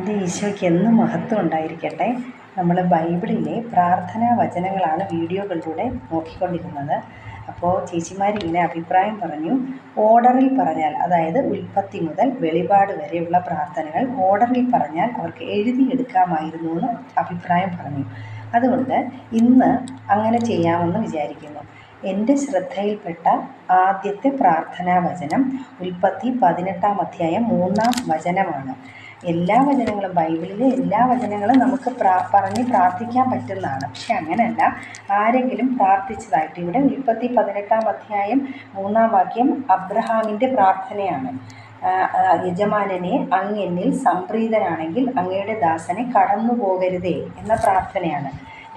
എൻ്റെ ഈശോയ്ക്ക് എന്നും മഹത്വം ഉണ്ടായിരിക്കട്ടെ. നമ്മൾ ബൈബിളിലെ പ്രാർത്ഥനാ വചനങ്ങളാണ് വീഡിയോകളിലൂടെ നോക്കിക്കൊണ്ടിരുന്നത്. അപ്പോൾ ചേച്ചിമാരിങ്ങനെ അഭിപ്രായം പറഞ്ഞു, ഓർഡറിൽ പറഞ്ഞാൽ, അതായത് ഉൽപ്പത്തി മുതൽ വെളിപാട് വരെയുള്ള പ്രാർത്ഥനകൾ ഓർഡറിൽ പറഞ്ഞാൽ അവർക്ക് എഴുതിയെടുക്കാമായിരുന്നു എന്ന് അഭിപ്രായം പറഞ്ഞു. അതുകൊണ്ട് ഇന്ന് അങ്ങനെ ചെയ്യാമെന്ന് വിചാരിക്കുന്നു. എൻ്റെ ശ്രദ്ധയിൽപ്പെട്ട ആദ്യത്തെ പ്രാർത്ഥനാ വചനം ഉൽപ്പത്തി 18-ാം അധ്യായം 3-ാം വചനമാണ്. എല്ലാ വചനങ്ങളും, ബൈബിളിലെ എല്ലാ വചനങ്ങളും നമുക്ക് പറഞ്ഞ് പ്രാർത്ഥിക്കാൻ പറ്റുന്നതാണ്. പക്ഷെ അങ്ങനെയല്ല, ആരെങ്കിലും പ്രാർത്ഥിച്ചതായിട്ട്. ഇവിടെ ഉൽപ്പത്തി 18-ാം അധ്യായം 3-ാം വാക്യം അബ്രഹാമിൻ്റെ പ്രാർത്ഥനയാണ്. യജമാനനെ, അങ്ങ് എന്നിൽ സംപ്രീതനാണെങ്കിൽ അങ്ങയുടെ ദാസനെ കടന്നു പോകരുതേ എന്ന പ്രാർത്ഥനയാണ്.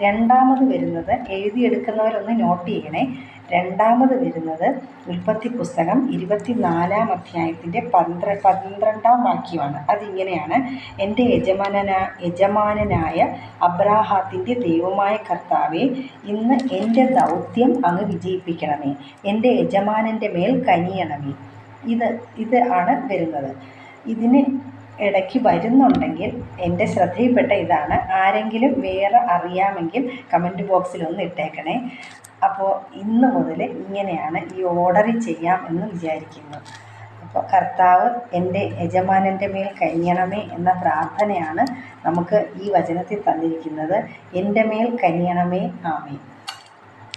രണ്ടാമത് വരുന്നത്, എഴുതിയെടുക്കുന്നവരൊന്ന് നോട്ട് ചെയ്യണേ, രണ്ടാമത് വരുന്നത് ഉൽപ്പത്തി പുസ്തകം 24-ാം അധ്യായത്തിൻ്റെ 12-ാം വാക്യമാണ്. അതിങ്ങനെയാണ്: എൻ്റെ യജമാനനായ അബ്രാഹാത്തിൻ്റെ ദൈവമായ കർത്താവേ, ഇന്ന് എൻ്റെ ദൗത്യം അങ്ങ് വിജയിപ്പിക്കണമേ, എൻ്റെ യജമാനൻ്റെ മേൽ കനിയണമേ. ഇത് ആണ് വരുന്നത്. ഇതിന് ഇടയ്ക്ക് വരുന്നുണ്ടെങ്കിൽ എൻ്റെ ശ്രദ്ധയിൽപ്പെട്ട ഇതാണ്. ആരെങ്കിലും വേറെ അറിയാമെങ്കിൽ കമൻറ്റ് ബോക്സിൽ ഒന്ന് ഇട്ടേക്കണേ. അപ്പോൾ ഇന്ന് മുതൽ ഇങ്ങനെയാണ് ഈ ഓർഡറിൽ ചെയ്യാം എന്ന് വിചാരിക്കുന്നു. അപ്പോൾ കർത്താവ് എൻ്റെ യജമാനൻ്റെ മേൽ കനിയണമേ എന്ന പ്രാർത്ഥനയാണ് നമുക്ക് ഈ വചനത്തിൽ തന്നിരിക്കുന്നത്. എൻ്റെ മേൽ കനിയണമേ, ആമേൻ.